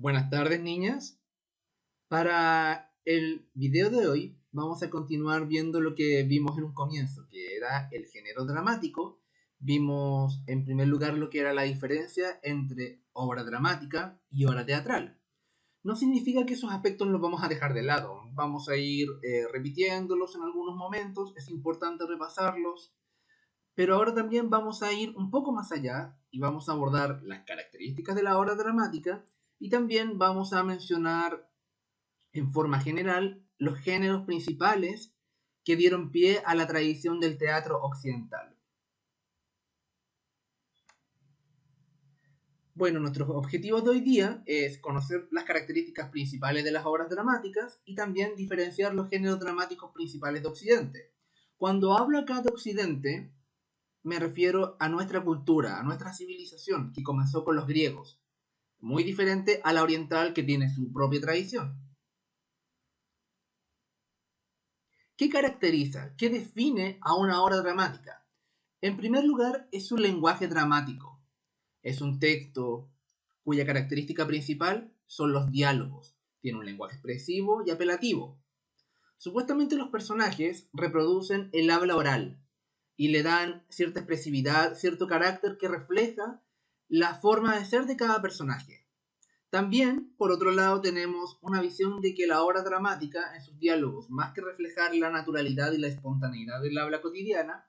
Buenas tardes, niñas. Para el video de hoy vamos a continuar viendo lo que vimos en un comienzo, que era el género dramático. Vimos en primer lugar lo que era la diferencia entre obra dramática y obra teatral. No significa que esos aspectos los vamos a dejar de lado. Vamos a ir repitiéndolos en algunos momentos. Es importante repasarlos. Pero ahora también vamos a ir un poco más allá y vamos a abordar las características de la obra dramática y también vamos a mencionar en forma general los géneros principales que dieron pie a la tradición del teatro occidental. Bueno, nuestros objetivos de hoy día es conocer las características principales de las obras dramáticas y también diferenciar los géneros dramáticos principales de Occidente. Cuando hablo acá de Occidente, me refiero a nuestra cultura, a nuestra civilización, que comenzó con los griegos, muy diferente a la oriental que tiene su propia tradición. ¿Qué caracteriza, qué define a una obra dramática? En primer lugar, es su lenguaje dramático. Es un texto cuya característica principal son los diálogos. Tiene un lenguaje expresivo y apelativo. Supuestamente los personajes reproducen el habla oral y le dan cierta expresividad, cierto carácter que refleja la forma de ser de cada personaje. También, por otro lado, tenemos una visión de que la obra dramática, en sus diálogos, más que reflejar la naturalidad y la espontaneidad del habla cotidiana,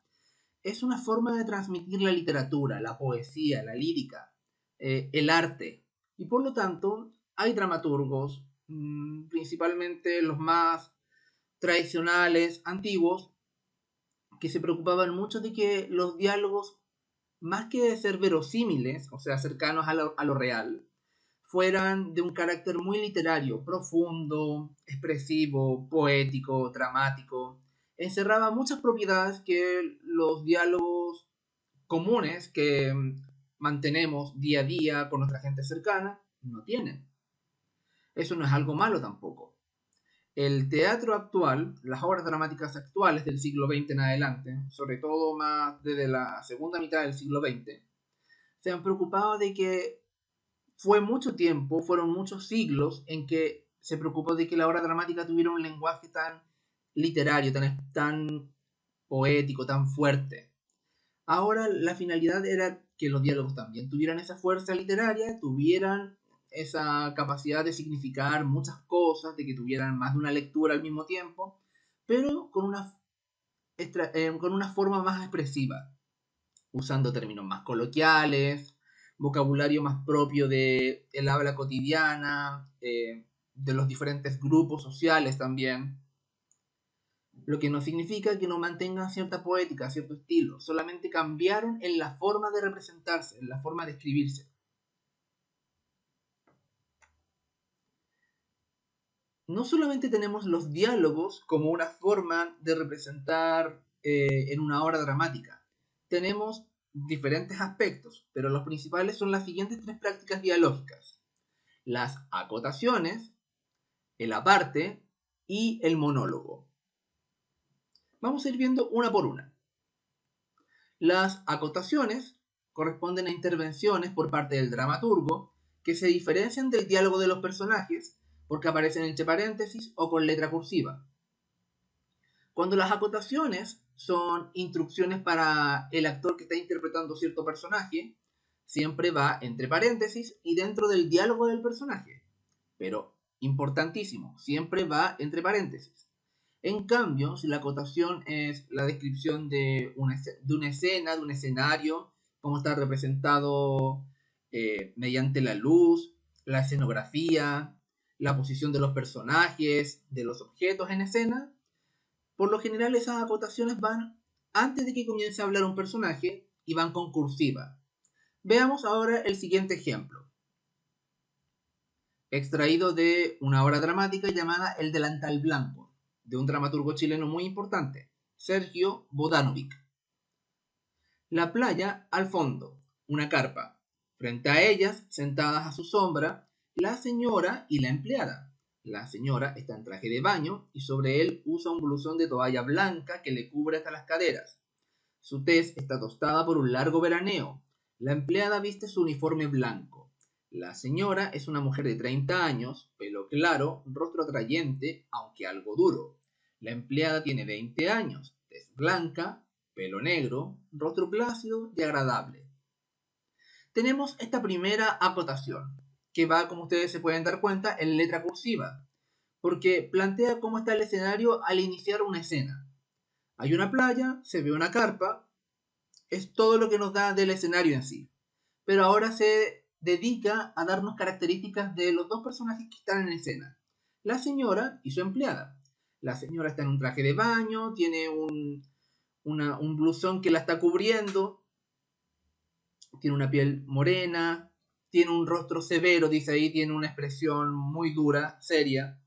es una forma de transmitir la literatura, la poesía, la lírica, el arte. Y por lo tanto, hay dramaturgos, principalmente los más tradicionales, antiguos, que se preocupaban mucho de que los diálogos, más que de ser verosímiles, o sea, cercanos a lo real, fueran de un carácter muy literario, profundo, expresivo, poético, dramático. Encerraba muchas propiedades que los diálogos comunes que mantenemos día a día con nuestra gente cercana no tienen. Eso no es algo malo tampoco. El teatro actual, las obras dramáticas actuales del siglo XX en adelante, sobre todo más desde la segunda mitad del siglo XX, se han preocupado de que fue mucho tiempo, fueron muchos siglos en que se preocupó de que la obra dramática tuviera un lenguaje tan literario, tan poético, tan fuerte. Ahora la finalidad era que los diálogos también tuvieran esa fuerza literaria, tuvieran esa capacidad de significar muchas cosas, de que tuvieran más de una lectura al mismo tiempo, pero con una forma más expresiva, usando términos más coloquiales, vocabulario más propio de el habla cotidiana, de los diferentes grupos sociales también. Lo que no significa que no mantengan cierta poética, cierto estilo, solamente cambiaron en la forma de representarse, en la forma de escribirse. No solamente tenemos los diálogos como una forma de representar en una obra dramática, tenemos diferentes aspectos, pero los principales son las siguientes tres prácticas dialógicas: las acotaciones, el aparte y el monólogo. Vamos a ir viendo una por una. Las acotaciones corresponden a intervenciones por parte del dramaturgo que se diferencian del diálogo de los personajes porque aparecen entre paréntesis o con letra cursiva. Cuando las acotaciones son instrucciones para el actor que está interpretando cierto personaje, siempre va entre paréntesis y dentro del diálogo del personaje. Pero, importantísimo, siempre va entre paréntesis. En cambio, si la acotación es la descripción de una escena, de un escenario, cómo está representado mediante la luz, la escenografía, la posición de los personajes, de los objetos en escena, por lo general esas acotaciones van antes de que comience a hablar un personaje y van con cursiva. Veamos ahora el siguiente ejemplo, extraído de una obra dramática llamada El delantal blanco, de un dramaturgo chileno muy importante, Sergio Vodanovic. La playa al fondo, una carpa. Frente a ellas, sentadas a su sombra, la señora y la empleada. La señora está en traje de baño y sobre él usa un blusón de toalla blanca que le cubre hasta las caderas. Su tez está tostada por un largo veraneo. La empleada viste su uniforme blanco. La señora es una mujer de 30 años, pelo claro, rostro atrayente, aunque algo duro. La empleada tiene 20 años, tez blanca, pelo negro, rostro plácido y agradable. Tenemos esta primera acotación, que va, como ustedes se pueden dar cuenta, en letra cursiva, porque plantea cómo está el escenario al iniciar una escena. Hay una playa, se ve una carpa, es todo lo que nos da del escenario en sí. Pero ahora se dedica a darnos características de los dos personajes que están en escena, la señora y su empleada. La señora está en un traje de baño, tiene un blusón que la está cubriendo, tiene una piel morena, tiene un rostro severo, dice ahí, tiene una expresión muy dura, seria.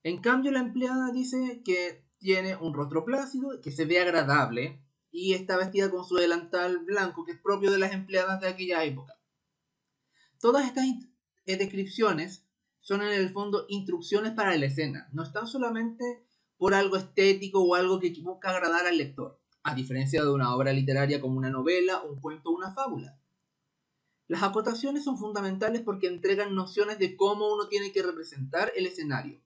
En cambio, la empleada dice que tiene un rostro plácido, que se ve agradable y está vestida con su delantal blanco, que es propio de las empleadas de aquella época. Todas estas descripciones son en el fondo instrucciones para la escena, no están solamente por algo estético o algo que busca agradar al lector, a diferencia de una obra literaria como una novela, un cuento o una fábula. Las acotaciones son fundamentales porque entregan nociones de cómo uno tiene que representar el escenario.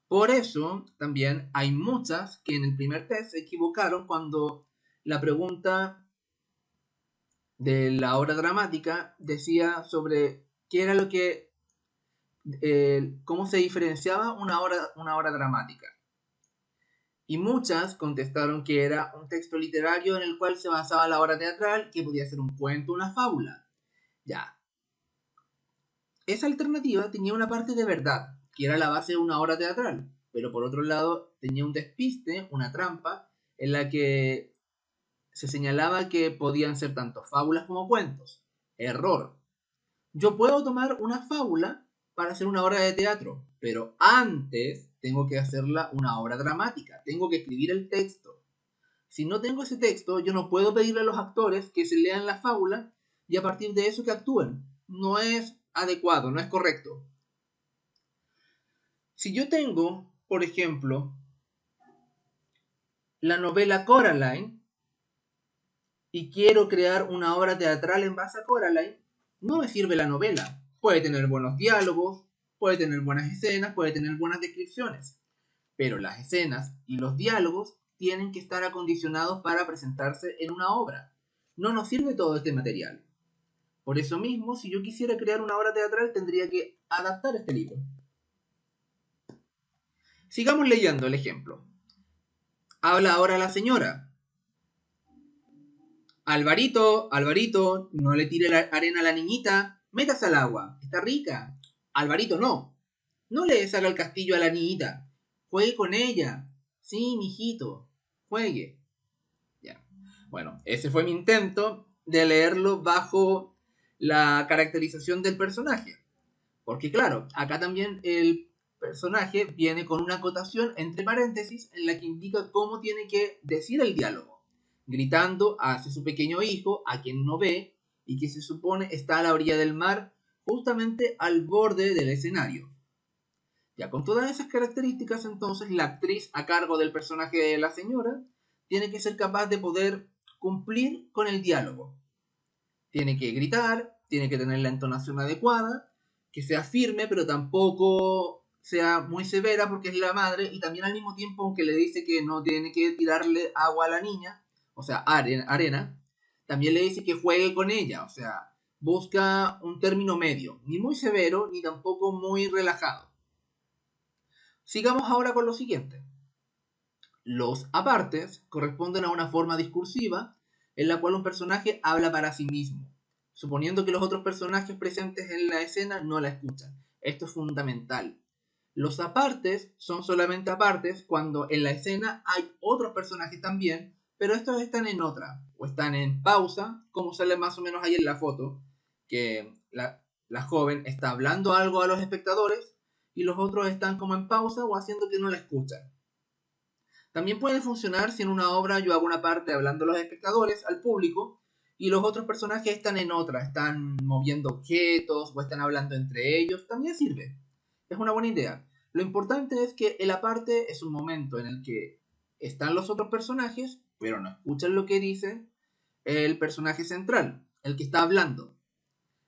Por eso, también hay muchas que en el primer test se equivocaron cuando la pregunta de la obra dramática decía sobre qué era lo que, cómo se diferenciaba una obra dramática. Y muchas contestaron que era un texto literario en el cual se basaba la obra teatral, que podía ser un cuento o una fábula. Ya. Esa alternativa tenía una parte de verdad, que era la base de una obra teatral, pero por otro lado tenía un despiste, una trampa, en la que se señalaba que podían ser tanto fábulas como cuentos. Error. Yo puedo tomar una fábula para hacer una obra de teatro, pero antes tengo que hacerla una obra dramática, tengo que escribir el texto. Si no tengo ese texto, yo no puedo pedirle a los actores que se lean la fábula y a partir de eso que actúen. No es adecuado, no es correcto. Si yo tengo, por ejemplo, la novela Coraline y quiero crear una obra teatral en base a Coraline, no me sirve la novela. Puede tener buenos diálogos, puede tener buenas escenas, puede tener buenas descripciones, pero las escenas y los diálogos tienen que estar acondicionados para presentarse en una obra. No nos sirve todo este material. Por eso mismo, si yo quisiera crear una obra teatral, tendría que adaptar este libro. Sigamos leyendo el ejemplo. Habla ahora la señora. Alvarito, Alvarito, no le tire la arena a la niñita. Métase al agua, está rica. Alvarito, no. No le saca el castillo a la niñita. Juegue con ella. Sí, mijito. Juegue. Ya. Bueno, ese fue mi intento de leerlo bajo la caracterización del personaje. Porque claro, acá también el personaje viene con una acotación entre paréntesis en la que indica cómo tiene que decir el diálogo, gritando hacia su pequeño hijo, a quien no ve y que se supone está a la orilla del mar, justamente al borde del escenario. Ya con todas esas características, entonces la actriz a cargo del personaje de la señora tiene que ser capaz de poder cumplir con el diálogo. Tiene que gritar, tiene que tener la entonación adecuada, que sea firme, pero tampoco sea muy severa porque es la madre, y también al mismo tiempo, aunque le dice que no tiene que tirarle agua a la niña, o sea, arena, también le dice que juegue con ella, o sea, busca un término medio, ni muy severo, ni tampoco muy relajado. Sigamos ahora con lo siguiente. Los apartes corresponden a una forma discursiva en la cual un personaje habla para sí mismo, suponiendo que los otros personajes presentes en la escena no la escuchan. Esto es fundamental. Los apartes son solamente apartes cuando en la escena hay otros personajes también, pero estos están en otra, o están en pausa, como sale más o menos ahí en la foto, que la joven está hablando algo a los espectadores y los otros están como en pausa o haciendo que no la escuchan. También puede funcionar si en una obra yo hago una parte hablando a los espectadores, al público, y los otros personajes están en otra, están moviendo objetos o están hablando entre ellos, también sirve. Es una buena idea. Lo importante es que el aparte es un momento en el que están los otros personajes, pero no escuchan lo que dice el personaje central, el que está hablando.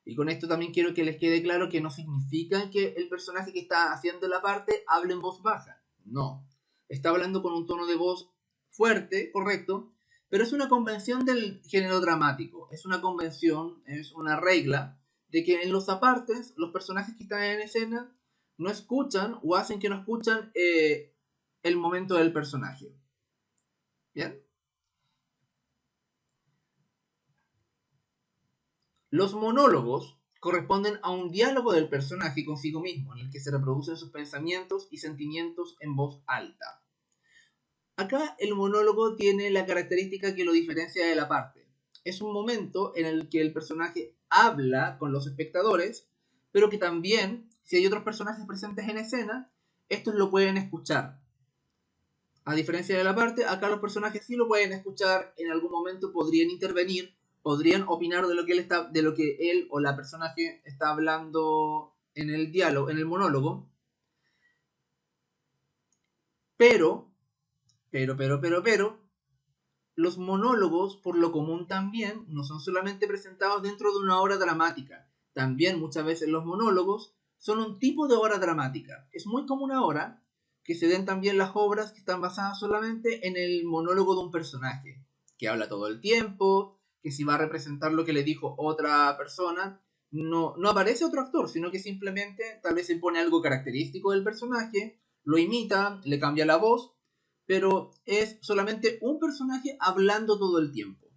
Y con esto también quiero que les quede claro que no significa que el personaje que está haciendo la parte hable en voz baja. No. Está hablando con un tono de voz fuerte, correcto, pero es una convención del género dramático. Es una convención, es una regla de que en los apartes los personajes que están en escena no escuchan o hacen que no escuchan el momento del personaje. ¿Bien? Los monólogos corresponden a un diálogo del personaje consigo mismo, en el que se reproducen sus pensamientos y sentimientos en voz alta. Acá el monólogo tiene la característica que lo diferencia de la parte. Es un momento en el que el personaje habla con los espectadores, pero que también, si hay otros personajes presentes en escena, estos lo pueden escuchar. A diferencia de la parte, acá los personajes sí lo pueden escuchar, en algún momento podrían intervenir, podrían opinar de lo que él o la personaje está hablando en el diálogo, en el monólogo. Pero, los monólogos, por lo común también, no son solamente presentados dentro de una obra dramática. También muchas veces los monólogos son un tipo de obra dramática. Es muy común ahora que se den también las obras que están basadas solamente en el monólogo de un personaje, que habla todo el tiempo, que si va a representar lo que le dijo otra persona, no aparece otro actor, sino que simplemente tal vez se pone algo característico del personaje, lo imita, le cambia la voz, pero es solamente un personaje hablando todo el tiempo.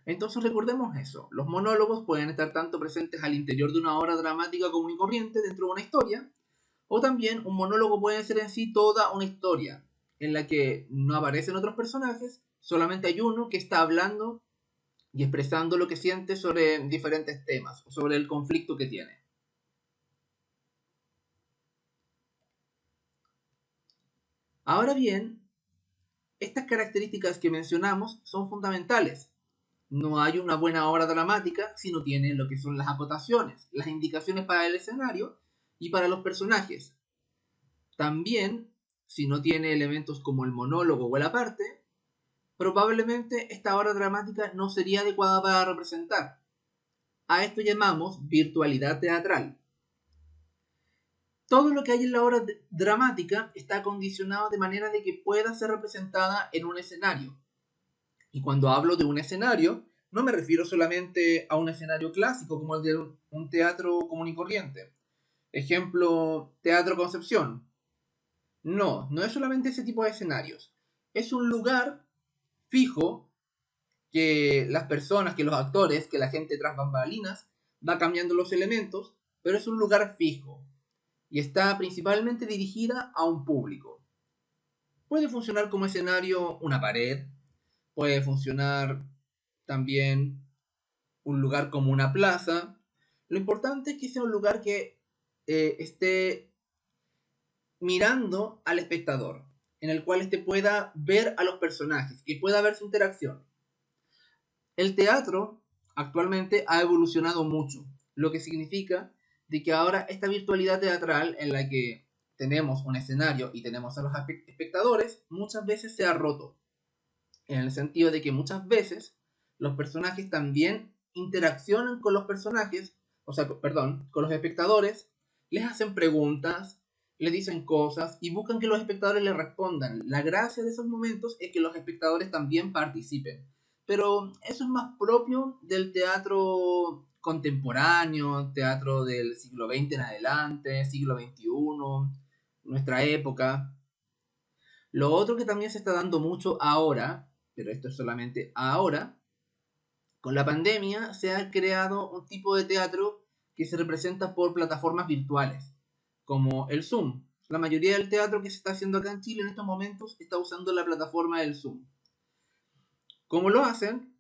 Entonces recordemos eso, los monólogos pueden estar tanto presentes al interior de una obra dramática común y corriente dentro de una historia, o también un monólogo puede ser en sí toda una historia, en la que no aparecen otros personajes, solamente hay uno que está hablando y expresando lo que siente sobre diferentes temas, o sobre el conflicto que tiene. Ahora bien, estas características que mencionamos son fundamentales. No hay una buena obra dramática si no tiene lo que son las acotaciones, las indicaciones para el escenario y para los personajes. También, si no tiene elementos como el monólogo o el aparte, probablemente esta obra dramática no sería adecuada para representar. A esto llamamos virtualidad teatral. Todo lo que hay en la obra dramática está condicionado de manera de que pueda ser representada en un escenario. Y cuando hablo de un escenario, no me refiero solamente a un escenario clásico como el de un teatro común y corriente. Ejemplo, Teatro Concepción. No es solamente ese tipo de escenarios. Es un lugar fijo que las personas, que los actores, que la gente tras bambalinas va cambiando los elementos, pero es un lugar fijo y está principalmente dirigida a un público. Puede funcionar como escenario una pared, puede funcionar también un lugar como una plaza. Lo importante es que sea un lugar que esté mirando al espectador, en el cual éste pueda ver a los personajes, que pueda ver su interacción. El teatro actualmente ha evolucionado mucho, lo que significa de que ahora esta virtualidad teatral en la que tenemos un escenario y tenemos a los espectadores, muchas veces se ha roto, en el sentido de que muchas veces los personajes también interaccionan con los personajes, o sea, perdón, con los espectadores, les hacen preguntas, les dicen cosas y buscan que los espectadores les respondan. La gracia de esos momentos es que los espectadores también participen. Pero eso es más propio del teatro contemporáneo, teatro del siglo XX en adelante, siglo XXI, nuestra época. Lo otro que también se está dando mucho ahora, pero esto es solamente ahora, con la pandemia se ha creado un tipo de teatro que se representa por plataformas virtuales, como el Zoom. La mayoría del teatro que se está haciendo acá en Chile en estos momentos está usando la plataforma del Zoom. ¿Cómo lo hacen?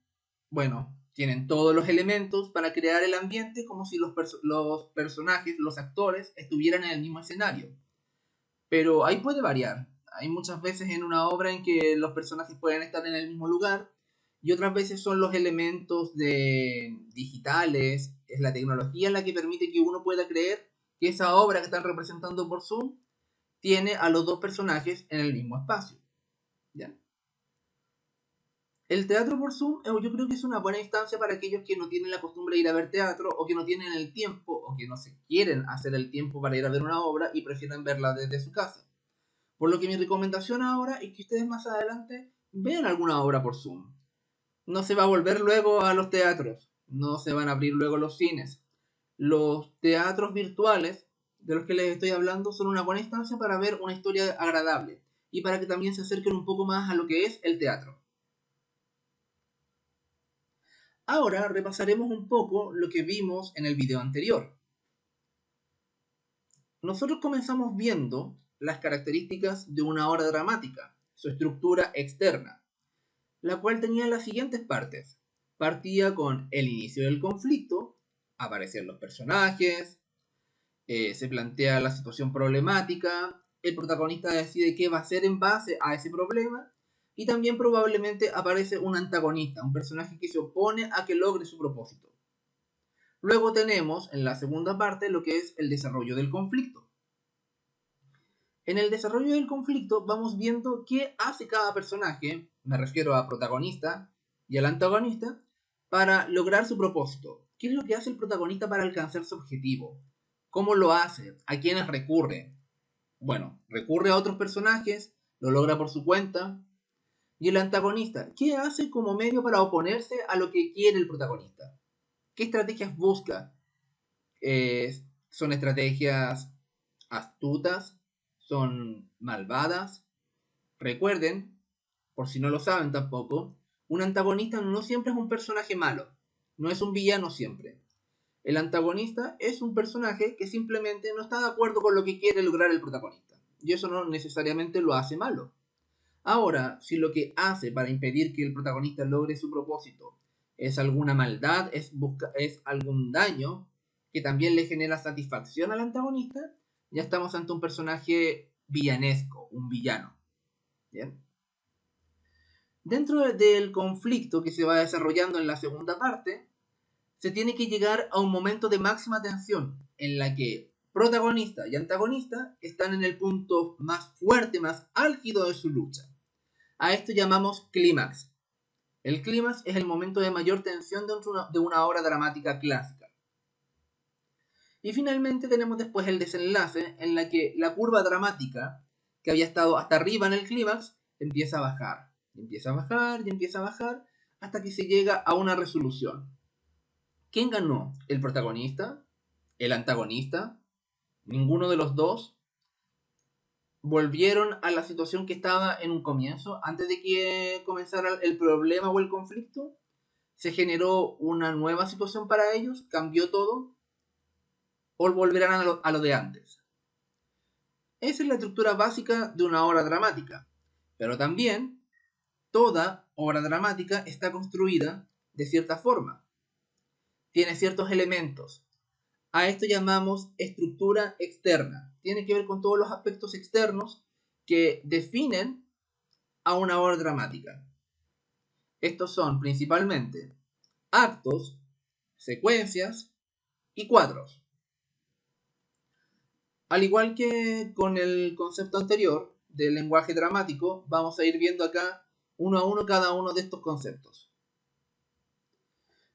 Bueno, tienen todos los elementos para crear el ambiente como si los personajes, los actores, estuvieran en el mismo escenario. Pero ahí puede variar. Hay muchas veces en una obra en que los personajes pueden estar en el mismo lugar y otras veces son los elementos digitales, es la tecnología la que permite que uno pueda creer que esa obra que están representando por Zoom tiene a los dos personajes en el mismo espacio. ¿Ya? El teatro por Zoom, yo creo que es una buena instancia para aquellos que no tienen la costumbre de ir a ver teatro, o que no tienen el tiempo, o que no se quieren hacer el tiempo para ir a ver una obra y prefieren verla desde su casa. Por lo que mi recomendación ahora es que ustedes más adelante vean alguna obra por Zoom. No se va a volver luego a los teatros, no se van a abrir luego los cines. Los teatros virtuales de los que les estoy hablando son una buena instancia para ver una historia agradable y para que también se acerquen un poco más a lo que es el teatro. Ahora repasaremos un poco lo que vimos en el video anterior. Nosotros comenzamos viendo las características de una obra dramática, su estructura externa, la cual tenía las siguientes partes. Partía con el inicio del conflicto, aparecen los personajes, se plantea la situación problemática, el protagonista decide qué va a hacer en base a ese problema, y también probablemente aparece un antagonista, un personaje que se opone a que logre su propósito. Luego tenemos en la segunda parte lo que es el desarrollo del conflicto. En el desarrollo del conflicto vamos viendo qué hace cada personaje, me refiero a protagonista y al antagonista, para lograr su propósito. ¿Qué es lo que hace el protagonista para alcanzar su objetivo? ¿Cómo lo hace? ¿A quiénes recurre? Bueno, recurre a otros personajes, lo logra por su cuenta. Y el antagonista, ¿qué hace como medio para oponerse a lo que quiere el protagonista? ¿Qué estrategias busca? ¿Son estrategias astutas? ¿Son malvadas? Recuerden, por si no lo saben tampoco, un antagonista no siempre es un personaje malo, no es un villano siempre. El antagonista es un personaje que simplemente no está de acuerdo con lo que quiere lograr el protagonista, y eso no necesariamente lo hace malo. Ahora, si lo que hace para impedir que el protagonista logre su propósito es alguna maldad, es algún daño que también le genera satisfacción al antagonista, ya estamos ante un personaje villanesco, un villano. ¿Bien? Dentro del conflicto que se va desarrollando en la segunda parte, se tiene que llegar a un momento de máxima tensión en la que protagonista y antagonista están en el punto más fuerte, más álgido de su lucha. A esto llamamos clímax. El clímax es el momento de mayor tensión dentro de una obra dramática clásica. Y finalmente tenemos después el desenlace en la que la curva dramática, que había estado hasta arriba en el clímax, empieza a bajar. Y empieza a bajar y empieza a bajar hasta que se llega a una resolución. ¿Quién ganó? ¿El protagonista? ¿El antagonista? ¿Ninguno de los dos? ¿Volvieron a la situación que estaba en un comienzo, antes de que comenzara el problema o el conflicto? ¿Se generó una nueva situación para ellos? ¿Cambió todo? ¿O volverán a lo de antes? Esa es la estructura básica de una obra dramática. Pero también toda obra dramática está construida de cierta forma. Tiene ciertos elementos. A esto llamamos estructura externa. Tiene que ver con todos los aspectos externos que definen a una obra dramática. Estos son principalmente actos, secuencias y cuadros. Al igual que con el concepto anterior del lenguaje dramático, vamos a ir viendo acá uno a uno cada uno de estos conceptos.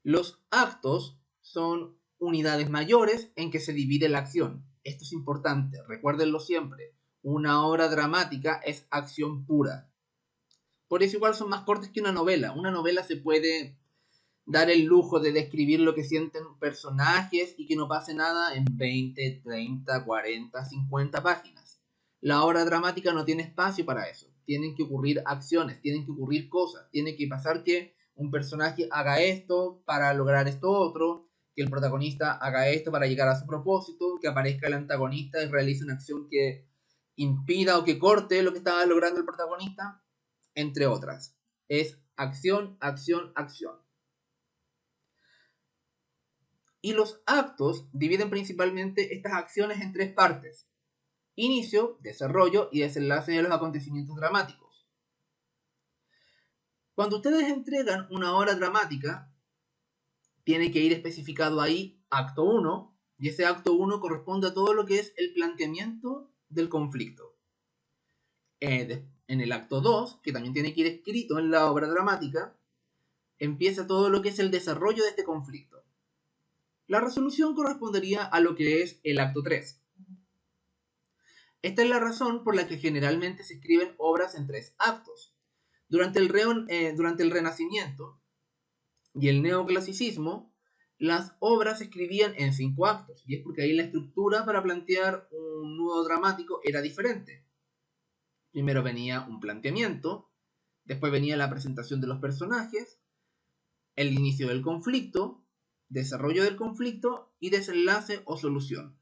Los actos son unidades mayores en que se divide la acción. Esto es importante, recuérdenlo siempre. Una obra dramática es acción pura. Por eso igual son más cortas que una novela. Una novela se puede dar el lujo de describir lo que sienten personajes y que no pase nada en 20, 30, 40, 50 páginas. La obra dramática no tiene espacio para eso. Tienen que ocurrir acciones, tienen que ocurrir cosas, tiene que pasar que un personaje haga esto para lograr esto otro, que el protagonista haga esto para llegar a su propósito, que aparezca el antagonista y realice una acción que impida o que corte lo que estaba logrando el protagonista, entre otras. Es acción, acción, acción. Y los actos dividen principalmente estas acciones en tres partes: inicio, desarrollo y desenlace de los acontecimientos dramáticos. Cuando ustedes entregan una obra dramática, tiene que ir especificado ahí acto 1, y ese acto 1 corresponde a todo lo que es el planteamiento del conflicto. En el acto 2, que también tiene que ir escrito en la obra dramática, empieza todo lo que es el desarrollo de este conflicto. La resolución correspondería a lo que es el acto 3. Esta es la razón por la que generalmente se escriben obras en 3 actos. Durante el Renacimiento y el neoclasicismo, las obras se escribían en 5 actos, y es porque ahí la estructura para plantear un nudo dramático era diferente. Primero venía un planteamiento, después venía la presentación de los personajes, el inicio del conflicto, desarrollo del conflicto y desenlace o solución.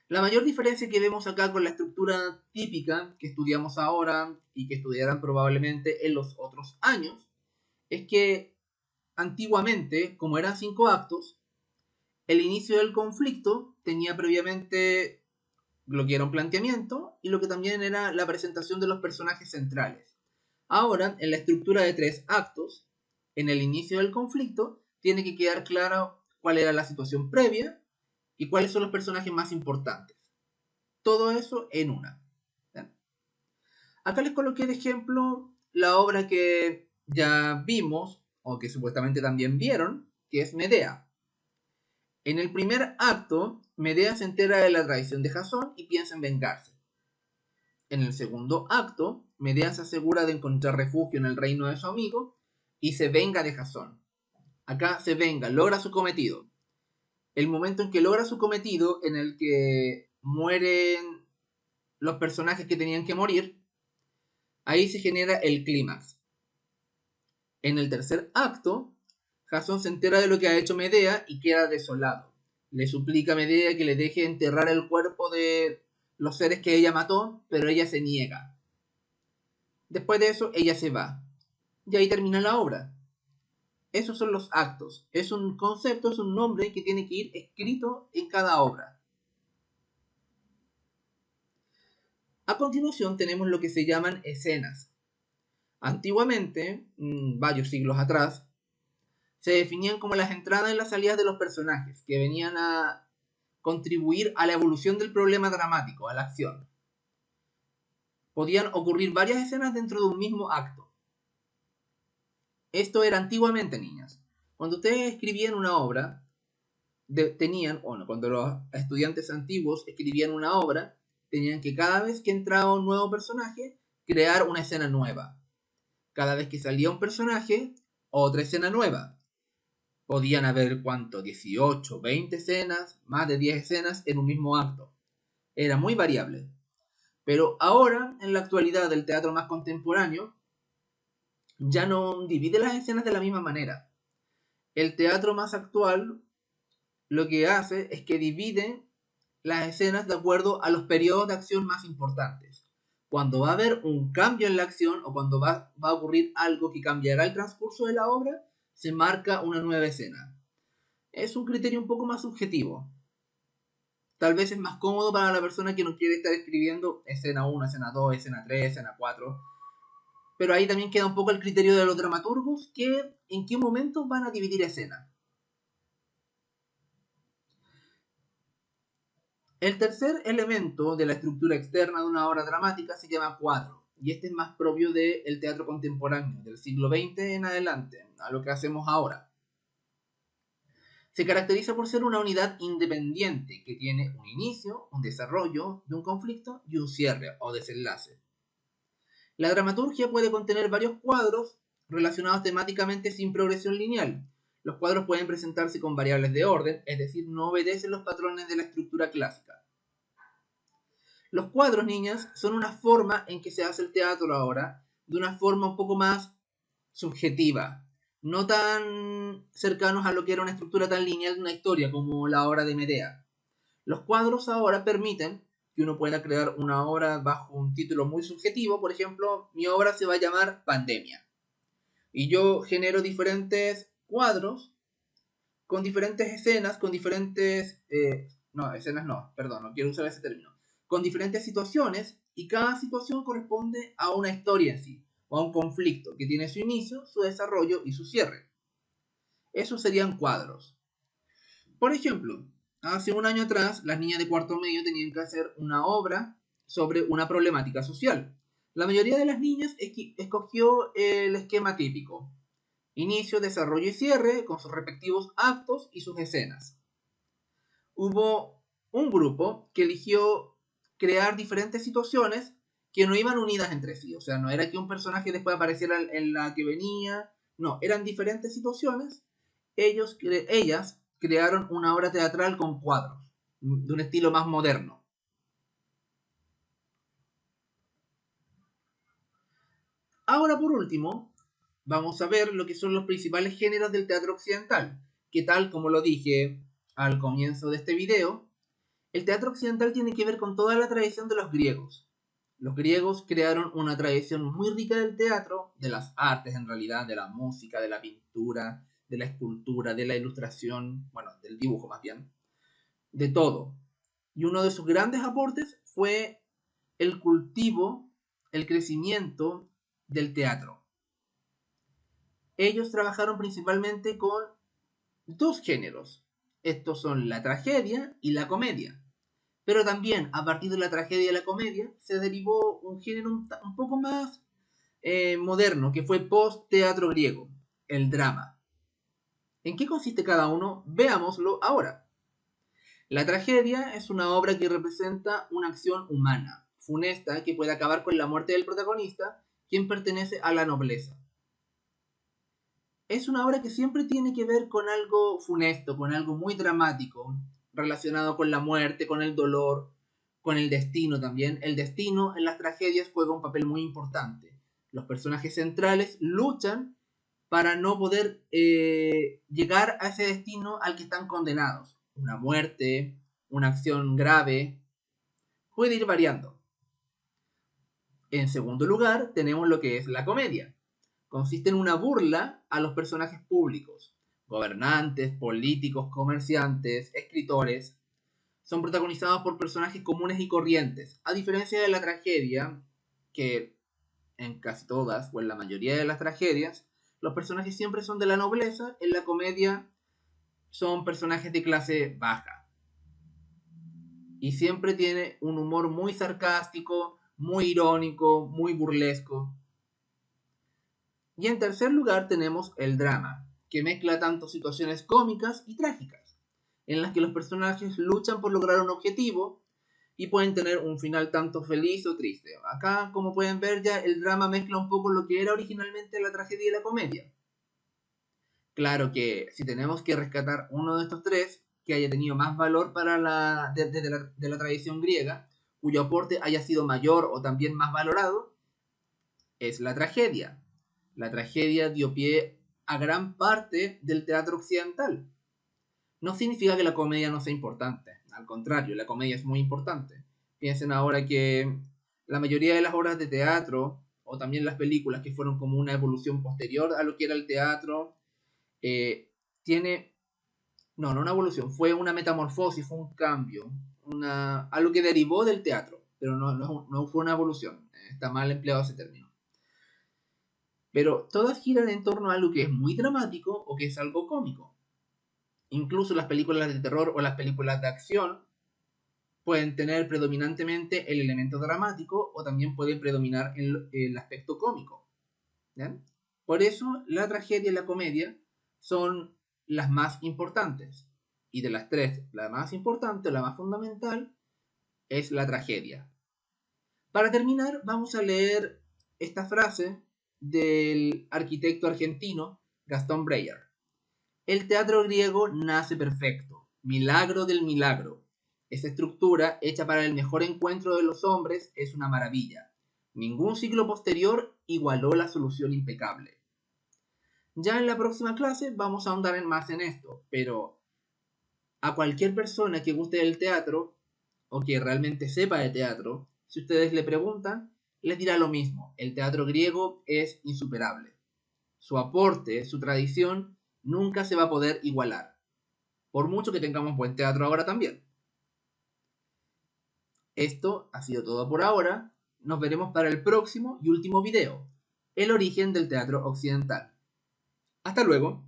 La mayor diferencia que vemos acá con la estructura típica que estudiamos ahora y que estudiarán probablemente en los otros años es que antiguamente, como eran 5 actos, el inicio del conflicto tenía previamente lo que era un planteamiento y lo que también era la presentación de los personajes centrales. Ahora, en la estructura de 3 actos, en el inicio del conflicto, tiene que quedar claro cuál era la situación previa y cuáles son los personajes más importantes. Todo eso en una. ¿Bien? Acá les coloqué de ejemplo la obra que ya vimos, o que supuestamente también vieron, que es Medea. En el primer acto, Medea se entera de la traición de Jasón y piensa en vengarse. En el segundo acto, Medea se asegura de encontrar refugio en el reino de su amigo y se venga de Jasón. Acá se venga, logra su cometido. El momento en que logra su cometido, en el que mueren los personajes que tenían que morir, ahí se genera el clímax. En el tercer acto, Jasón se entera de lo que ha hecho Medea y queda desolado. Le suplica a Medea que le deje enterrar el cuerpo de los seres que ella mató, pero ella se niega. Después de eso, ella se va. Y ahí termina la obra. Esos son los actos. Es un concepto, es un nombre que tiene que ir escrito en cada obra. A continuación tenemos lo que se llaman escenas. Antiguamente, varios siglos atrás, se definían como las entradas y las salidas de los personajes, que venían a contribuir a la evolución del problema dramático, a la acción. Podían ocurrir varias escenas dentro de un mismo acto. Esto era antiguamente, niñas. Cuando ustedes escribían una obra, cuando los estudiantes antiguos escribían una obra, tenían que cada vez que entraba un nuevo personaje, crear una escena nueva. Cada vez que salía un personaje, otra escena nueva. Podían haber, 18, 20 escenas, más de 10 escenas en un mismo acto. Era muy variable. Pero ahora, en la actualidad del teatro más contemporáneo, ya no divide las escenas de la misma manera. El teatro más actual lo que hace es que divide las escenas de acuerdo a los periodos de acción más importantes. Cuando va a haber un cambio en la acción o cuando va a ocurrir algo que cambiará el transcurso de la obra, se marca una nueva escena. Es un criterio un poco más subjetivo. Tal vez es más cómodo para la persona que no quiere estar escribiendo escena 1, escena 2, escena 3, escena 4. Pero ahí también queda un poco el criterio de los dramaturgos, que en qué momento van a dividir escena. El tercer elemento de la estructura externa de una obra dramática se llama cuadro, y este es más propio del teatro contemporáneo, del siglo XX en adelante, a lo que hacemos ahora. Se caracteriza por ser una unidad independiente que tiene un inicio, un desarrollo de un conflicto y un cierre o desenlace. La dramaturgia puede contener varios cuadros relacionados temáticamente sin progresión lineal. Los cuadros pueden presentarse con variables de orden, es decir, no obedecen los patrones de la estructura clásica. Los cuadros, niñas, son una forma en que se hace el teatro ahora, de una forma un poco más subjetiva, no tan cercanos a lo que era una estructura tan lineal de una historia como la obra de Medea. Los cuadros ahora permiten que uno pueda crear una obra bajo un título muy subjetivo. Por ejemplo, mi obra se va a llamar Pandemia. Y yo genero diferentes cuadros con diferentes escenas, con diferentes... escenas no, perdón, no quiero usar ese término. Con diferentes situaciones, y cada situación corresponde a una historia en sí, o a un conflicto que tiene su inicio, su desarrollo y su cierre. Esos serían cuadros. Por ejemplo, hace un año atrás, las niñas de cuarto medio tenían que hacer una obra sobre una problemática social. La mayoría de las niñas escogió el esquema típico. Inicio, desarrollo y cierre con sus respectivos actos y sus escenas. Hubo un grupo que eligió crear diferentes situaciones que no iban unidas entre sí. O sea, no era que un personaje después apareciera en la que venía. No, eran diferentes situaciones. Ellas crearon una obra teatral con cuadros, de un estilo más moderno. Ahora, por último, vamos a ver lo que son los principales géneros del teatro occidental, que tal como lo dije al comienzo de este video, el teatro occidental tiene que ver con toda la tradición de los griegos. Los griegos crearon una tradición muy rica del teatro, de las artes en realidad, de la música, de la pintura, de la escultura, de la ilustración, bueno, del dibujo más bien, de todo. Y uno de sus grandes aportes fue el cultivo, el crecimiento del teatro. Ellos trabajaron principalmente con dos géneros. Estos son la tragedia y la comedia. Pero también a partir de la tragedia y la comedia se derivó un género un poco más moderno, que fue post-teatro griego, el drama. ¿En qué consiste cada uno? Veámoslo ahora. La tragedia es una obra que representa una acción humana, funesta, que puede acabar con la muerte del protagonista, quien pertenece a la nobleza. Es una obra que siempre tiene que ver con algo funesto, con algo muy dramático, relacionado con la muerte, con el dolor, con el destino también. El destino en las tragedias juega un papel muy importante. Los personajes centrales luchan para no poder llegar a ese destino al que están condenados. Una muerte, una acción grave, puede ir variando. En segundo lugar, tenemos lo que es la comedia. Consiste en una burla a los personajes públicos, gobernantes, políticos, comerciantes, escritores. Son protagonizados por personajes comunes y corrientes, a diferencia de la tragedia, que en casi todas o en la mayoría de las tragedias, los personajes siempre son de la nobleza, en la comedia son personajes de clase baja. Y siempre tiene un humor muy sarcástico, muy irónico, muy burlesco. Y en tercer lugar tenemos el drama, que mezcla tanto situaciones cómicas y trágicas, en las que los personajes luchan por lograr un objetivo y pueden tener un final tanto feliz o triste. Acá, como pueden ver, ya el drama mezcla un poco lo que era originalmente la tragedia y la comedia. Claro que si tenemos que rescatar uno de estos tres que haya tenido más valor para de la tradición griega, cuyo aporte haya sido mayor o también más valorado, es la tragedia. La tragedia dio pie a gran parte del teatro occidental. No significa que la comedia no sea importante, al contrario, la comedia es muy importante. Piensen ahora que la mayoría de las obras de teatro, o también las películas que fueron como una evolución posterior a lo que era el teatro, tiene, no una evolución, fue una metamorfosis, fue un cambio, algo que derivó del teatro, pero no fue una evolución, está mal empleado ese término. Pero todas giran en torno a algo que es muy dramático o que es algo cómico. Incluso las películas de terror o las películas de acción pueden tener predominantemente el elemento dramático o también pueden predominar el aspecto cómico. ¿Bien? Por eso la tragedia y la comedia son las más importantes. Y de las tres, la más importante o la más fundamental es la tragedia. Para terminar, vamos a leer esta frase del arquitecto argentino Gastón Breyer. El teatro griego nace perfecto, milagro del milagro. Esa estructura, hecha para el mejor encuentro de los hombres, es una maravilla. Ningún siglo posterior igualó la solución impecable. Ya en la próxima clase vamos a ahondar más en esto, pero a cualquier persona que guste del teatro o que realmente sepa de teatro, si ustedes le preguntan, les dirá lo mismo. El teatro griego es insuperable. Su aporte, su tradición, nunca se va a poder igualar. Por mucho que tengamos buen teatro ahora también. Esto ha sido todo por ahora. Nos veremos para el próximo y último video. El origen del teatro occidental. Hasta luego.